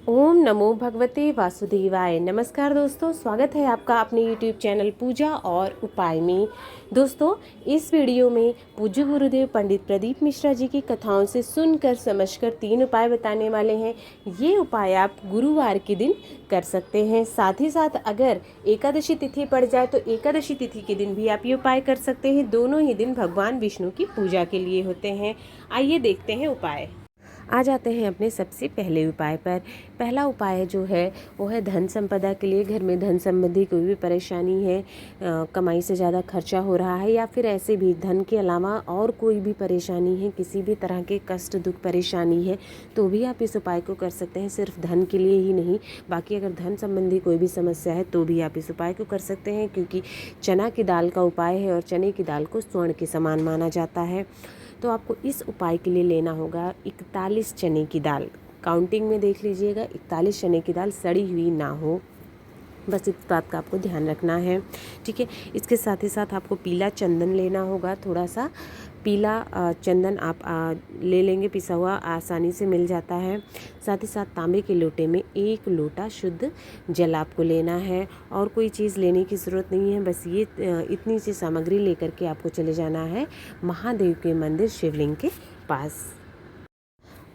ओम नमो भगवते वासुदेवाय। नमस्कार दोस्तों, स्वागत है आपका अपने YouTube चैनल पूजा और उपाय में। दोस्तों, इस वीडियो में पूज्य गुरुदेव पंडित प्रदीप मिश्रा जी की कथाओं से सुनकर समझकर 3 उपाय बताने वाले हैं। ये उपाय आप गुरुवार के दिन कर सकते हैं। साथ ही साथ अगर एकादशी तिथि पड़ जाए तो एकादशी तिथि के दिन भी आप ये उपाय कर सकते हैं। दोनों ही दिन भगवान विष्णु की पूजा के लिए होते हैं। आइए देखते हैं उपाय। आ जाते हैं अपने सबसे पहले उपाय पर। पहला उपाय जो है वो है धन संपदा के लिए। घर में धन संबंधी कोई भी परेशानी है, कमाई से ज़्यादा खर्चा हो रहा है या फिर ऐसे भी धन के अलावा और कोई भी परेशानी है, किसी भी तरह के कष्ट दुख परेशानी है, तो भी आप इस उपाय को कर सकते हैं। सिर्फ धन के लिए ही नहीं, बाकी अगर धन संबंधी कोई भी समस्या है तो भी आप इस उपाय को कर सकते हैं, क्योंकि चना की दाल का उपाय है और चने की दाल को स्वर्ण के समान माना जाता है। तो आपको इस उपाय के लिए लेना होगा 41 चने की दाल। काउंटिंग में देख लीजिएगा, 41 चने की दाल सड़ी हुई ना हो, बस इस बात का आपको ध्यान रखना है। ठीक है। इसके साथ ही साथ आपको पीला चंदन लेना होगा। थोड़ा सा पीला चंदन आप ले लेंगे, पिसा हुआ आसानी से मिल जाता है। साथ ही साथ तांबे के लोटे में 1 लोटा शुद्ध जल आपको लेना है और कोई चीज़ लेने की ज़रूरत नहीं है। बस ये इतनी सी सामग्री लेकर के आपको चले जाना है महादेव के मंदिर शिवलिंग के पास।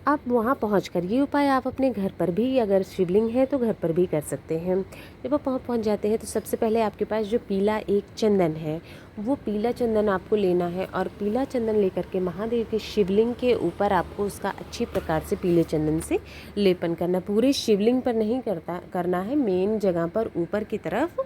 अब वहाँ पहुंचकर ये उपाय आप अपने घर पर भी, अगर शिवलिंग है तो घर पर भी कर सकते हैं। जब आप वहाँ पहुँच जाते हैं तो सबसे पहले आपके पास जो पीला एक चंदन है, वो पीला चंदन आपको लेना है और पीला चंदन लेकर के महादेव के शिवलिंग के ऊपर आपको उसका अच्छी प्रकार से पीले चंदन से लेपन करना। पूरे शिवलिंग पर नहीं करना है, मेन जगह पर ऊपर की तरफ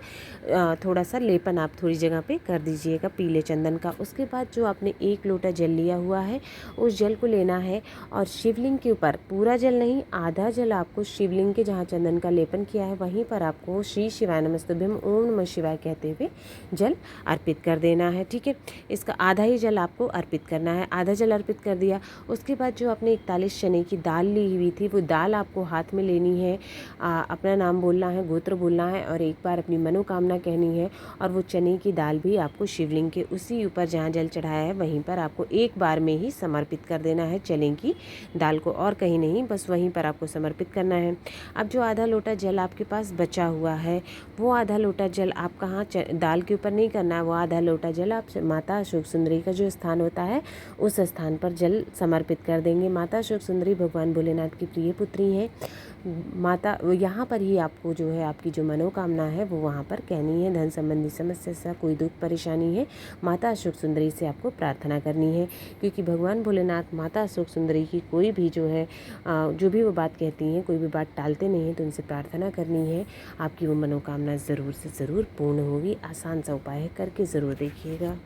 थोड़ा सा लेपन आप थोड़ी जगह पे कर दीजिएगा पीले चंदन का। उसके बाद जो आपने 1 लोटा जल लिया हुआ है, उस जल को लेना है और शिवलिंग के ऊपर, पूरा जल नहीं, आधा जल आपको शिवलिंग के जहाँ चंदन का लेपन किया है वहीं पर आपको श्री शिवाय नमस्तुभ्यम ओम नमः शिवाय कहते हुए जल अर्पित कर देना है। ठीक है। इसका आधा ही जल आपको अर्पित करना है। आधा जल अर्पित कर दिया, उसके बाद जो आपने 41 चने की दाल ली हुई थी, वो दाल आपको हाथ में लेनी है, अपना नाम बोलना है, गोत्र बोलना है और एक बार अपनी मनोकामना कहनी है। और वो चने की दाल भी आपको शिवलिंग के उसी ऊपर जहाँ जल चढ़ाया है वहीं पर आपको एक बार में ही समर्पित कर देना है चने की दाल को, और कहीं नहीं, बस वहीं पर आपको समर्पित करना है। अब जो आधा लोटा जल आपके पास बचा हुआ है, वो आधा लोटा जल आप कहाँ दाल के ऊपर नहीं करना है, वो आधा लोटा जल आप माता अशोक सुंदरी का जो स्थान होता है उस स्थान पर जल समर्पित कर देंगे। माता अशोक सुंदरी भगवान भोलेनाथ की प्रिय पुत्री हैं। माता यहाँ पर ही आपको जो है आपकी जो मनोकामना है वो वहाँ पर कहनी है। धन संबंधी समस्या से कोई दुख परेशानी है, माता अशोक सुंदरी से आपको प्रार्थना करनी है, क्योंकि भगवान भोलेनाथ माता अशोक सुंदरी की कोई भी जो है जो भी वो बात कहती हैं, कोई भी बात टालते नहीं हैं, तो उनसे प्रार्थना करनी है। आपकी वो मनोकामना ज़रूर से ज़रूर पूर्ण होगी। आसान सा उपाय है, करके ज़रूर देखिएगा।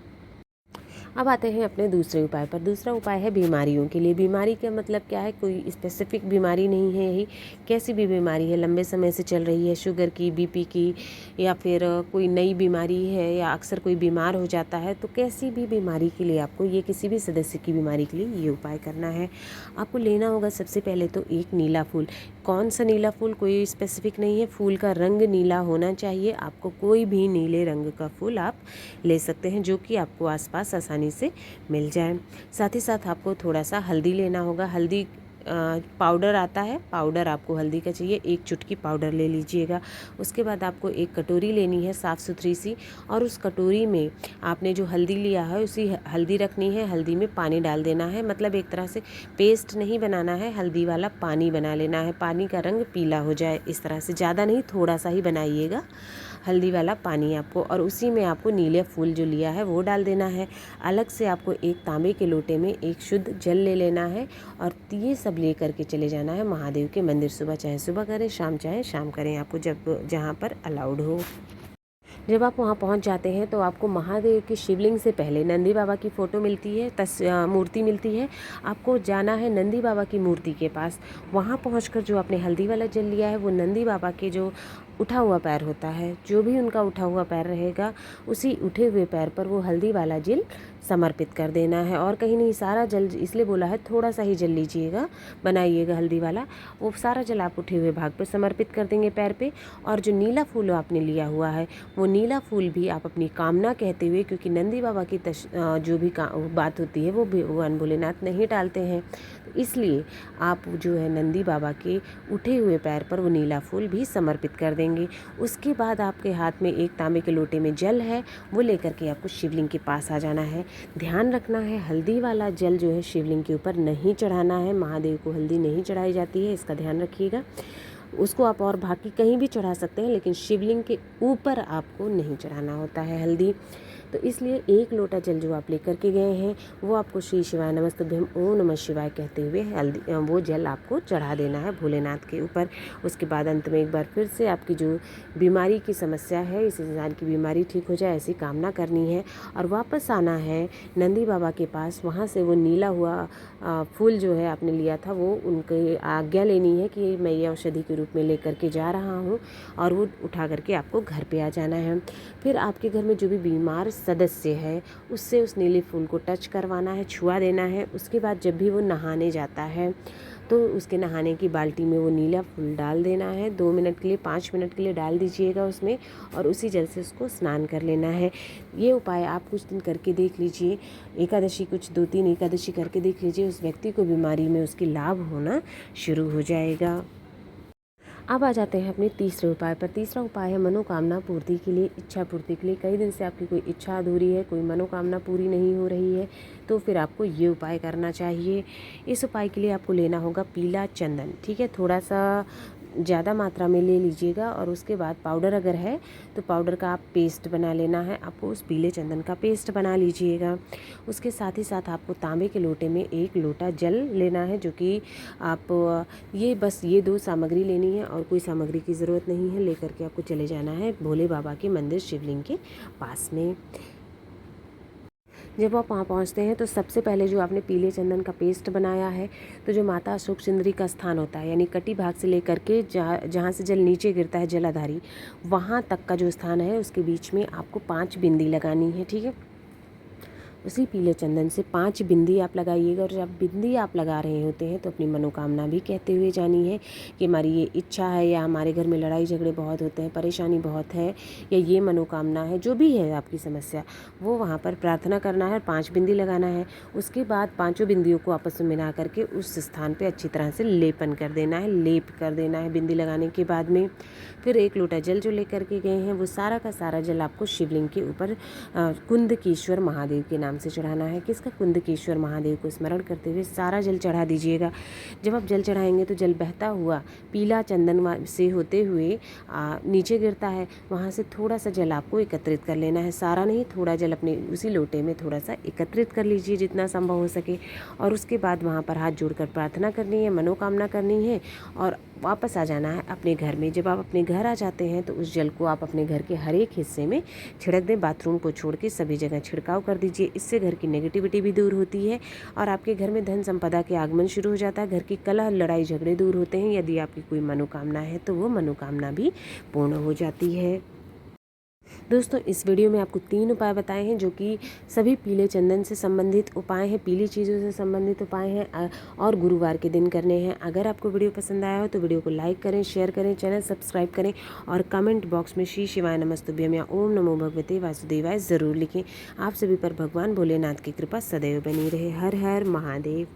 अब आते हैं अपने दूसरे उपाय पर। दूसरा उपाय है बीमारियों के लिए। बीमारी का मतलब क्या है, कोई स्पेसिफिक बीमारी नहीं है, यही कैसी भी बीमारी है, लंबे समय से चल रही है, शुगर की, बीपी की, या फिर कोई नई बीमारी है, या अक्सर कोई बीमार हो जाता है, तो कैसी भी बीमारी के लिए आपको, ये किसी भी सदस्य की बीमारी के लिए ये उपाय करना है। आपको लेना होगा सबसे पहले तो एक नीला फूल। कौन सा नीला फूल, कोई स्पेसिफिक नहीं है, फूल का रंग नीला होना चाहिए। आपको कोई भी नीले रंग का फूल आप ले सकते हैं जो कि आपको आसपास आसानी से मिल जाए। साथ ही साथ आपको थोड़ा सा हल्दी लेना होगा। हल्दी पाउडर आता है, पाउडर आपको हल्दी का चाहिए, 1 चुटकी पाउडर ले लीजिएगा। उसके बाद आपको एक कटोरी लेनी है साफ़ सुथरी सी, और उस कटोरी में आपने जो हल्दी लिया है उसी हल्दी रखनी है। हल्दी में पानी डाल देना है, मतलब एक तरह से पेस्ट नहीं बनाना है, हल्दी वाला पानी बना लेना है। पानी का रंग पीला हो जाए इस तरह से, ज़्यादा नहीं, थोड़ा सा ही बनाइएगा हल्दी वाला पानी आपको, और उसी में आपको नीले फूल जो लिया है वो डाल देना है। अलग से आपको एक तांबे के लोटे में एक शुद्ध जल ले लेना है और ये सब ले करके चले जाना है महादेव के मंदिर। सुबह चाहे सुबह करें, शाम चाहे शाम करें, आपको जब जहाँ पर अलाउड हो। जब आप वहाँ पहुँच जाते हैं तो आपको महादेव की शिवलिंग से पहले नंदी बाबा की फ़ोटो मिलती है, मूर्ति मिलती है। आपको जाना है नंदी बाबा की मूर्ति के पास। वहाँ पहुँचकर जो आपने हल्दी वाला जल लिया है वो नंदी बाबा के जो उठा हुआ पैर होता है, जो भी उनका उठा हुआ पैर रहेगा उसी उठे हुए पैर पर वो हल्दी वाला जल समर्पित कर देना है। और कहीं नहीं, सारा जल इसलिए बोला है थोड़ा सा ही जल लीजिएगा, बनाइएगा हल्दी वाला। वो सारा जल आप उठे हुए भाग पे समर्पित कर देंगे पैर पे। और जो नीला फूल आपने लिया हुआ है वो नीला फूल भी आप अपनी कामना कहते हुए, क्योंकि नंदी बाबा की जो भी बात होती है वो भगवान भोलेनाथ नहीं टालते हैं, तो इसलिए आप जो है नंदी बाबा के उठे हुए पैर पर वो नीला फूल भी समर्पित कर देंगे। उसके बाद आपके हाथ में एक तांबे के लोटे में जल है, वो लेकर के आपको शिवलिंग के पास आ जाना है। ध्यान रखना है हल्दी वाला जल जो है शिवलिंग के ऊपर नहीं चढ़ाना है, महादेव को हल्दी नहीं चढ़ाई जाती है, इसका ध्यान रखिएगा। उसको आप और बाकी कहीं भी चढ़ा सकते हैं, लेकिन शिवलिंग के ऊपर आपको नहीं चढ़ाना होता है हल्दी। तो इसलिए एक लोटा जल जो आप लेकर के गए हैं वो आपको श्री शिवाय नमस्तुभ्यम ओम नमः शिवाय कहते हुए हल्दी वो जल आपको चढ़ा देना है भोलेनाथ के ऊपर। उसके बाद अंत में एक बार फिर से आपकी जो बीमारी की समस्या है, इस इंसान की बीमारी ठीक हो जाए ऐसी कामना करनी है और वापस आना है नंदी बाबा के पास। वहाँ से वो नीला हुआ फूल जो है आपने लिया था वो उनकी आज्ञा लेनी है कि मैं ये औषधि के रूप में लेकर के जा रहा हूँ, और वो उठा करके आपको घर पे आ जाना है। फिर आपके घर में जो भी बीमार सदस्य है उससे उस नीले फूल को टच करवाना है, छुआ देना है। उसके बाद जब भी वो नहाने जाता है तो उसके नहाने की बाल्टी में वो नीला फूल डाल देना है। 2 मिनट के लिए 5 मिनट के लिए डाल दीजिएगा उसमें, और उसी जल से उसको स्नान कर लेना है। ये उपाय आप कुछ दिन करके देख लीजिए, एकादशी कुछ 2-3 एकादशी करके देख लीजिए, उस व्यक्ति को बीमारी में उसकी लाभ होना शुरू हो जाएगा। अब आ जाते हैं अपने तीसरे उपाय पर। तीसरा उपाय है मनोकामना पूर्ति के लिए, इच्छा पूर्ति के लिए। कई दिन से आपकी कोई इच्छा अधूरी है, कोई मनोकामना पूरी नहीं हो रही है, तो फिर आपको ये उपाय करना चाहिए। इस उपाय के लिए आपको लेना होगा पीला चंदन, ठीक है, थोड़ा सा ज़्यादा मात्रा में ले लीजिएगा। और उसके बाद पाउडर अगर है तो पाउडर का आप पेस्ट बना लेना है, आपको उस पीले चंदन का पेस्ट बना लीजिएगा। उसके साथ ही साथ आपको तांबे के लोटे में 1 लोटा जल लेना है, जो कि आप ये 2 सामग्री लेनी है और कोई सामग्री की ज़रूरत नहीं है। लेकर के आपको चले जाना है भोले बाबा के मंदिर शिवलिंग के पास में। जब आप वहाँ पहुँचते हैं तो सबसे पहले जो आपने पीले चंदन का पेस्ट बनाया है, तो जो माता अशोक सुंदरी का स्थान होता है, यानी कटी भाग से लेकर के जहाँ से जल नीचे गिरता है जलाधारी, वहाँ तक का जो स्थान है उसके बीच में आपको 5 बिंदी लगानी है, ठीक है। उसी पीले चंदन से 5 बिंदी आप लगाइएगा। और जब बिंदी आप लगा रहे होते हैं तो अपनी मनोकामना भी कहते हुए जानी है कि हमारी ये इच्छा है, या हमारे घर में लड़ाई झगड़े बहुत होते हैं, परेशानी बहुत है, या ये मनोकामना है, जो भी है आपकी समस्या, वो वहाँ पर प्रार्थना करना है, 5 बिंदी लगाना है। उसके बाद 5 बिंदियों को आपस में मिला करके उस स्थान पर अच्छी तरह से लेपन कर देना है, लेप कर देना है बिंदी लगाने के बाद में। फिर 1 लोटा जल जो लेकर के गए हैं वो सारा का सारा जल आपको शिवलिंग के ऊपर कुंदकेश्वर महादेव के नाम से चढ़ाना है। किसका? कुंदकेश्वर महादेव को स्मरण करते हुए सारा जल चढ़ा दीजिएगा। जब आप जल चढ़ाएंगे तो जल बहता हुआ पीला चंदन से होते हुए नीचे गिरता है, वहाँ से थोड़ा सा जल आपको एकत्रित कर लेना है, सारा नहीं, थोड़ा जल अपने उसी लोटे में थोड़ा सा एकत्रित कर लीजिए जितना संभव हो सके। और उसके बाद वहाँ पर हाथ जोड़कर प्रार्थना करनी है, मनोकामना करनी है और वापस आ जाना है अपने घर में। जब आप अपने घर आ जाते हैं तो उस जल को आप अपने घर के हर एक हिस्से में छिड़क दें, बाथरूम को छोड़ के सभी जगह छिड़काव कर दीजिए। इससे घर की नेगेटिविटी भी दूर होती है और आपके घर में धन संपदा के आगमन शुरू हो जाता है। घर की कलह लड़ाई झगड़े दूर होते हैं। यदि आपकी कोई मनोकामना है तो वो मनोकामना भी पूर्ण हो जाती है। दोस्तों, इस वीडियो में आपको 3 उपाय बताए हैं जो कि सभी पीले चंदन से संबंधित उपाय हैं, पीली चीज़ों से संबंधित उपाय हैं और गुरुवार के दिन करने हैं। अगर आपको वीडियो पसंद आया हो तो वीडियो को लाइक करें, शेयर करें, चैनल सब्सक्राइब करें और कमेंट बॉक्स में श्री शिवाय नमस्तुभ्यम या ओम नमो भगवते वासुदेवाय ज़रूर लिखें। आप सभी पर भगवान भोलेनाथ की कृपा सदैव बनी रहे। हर हर महादेव।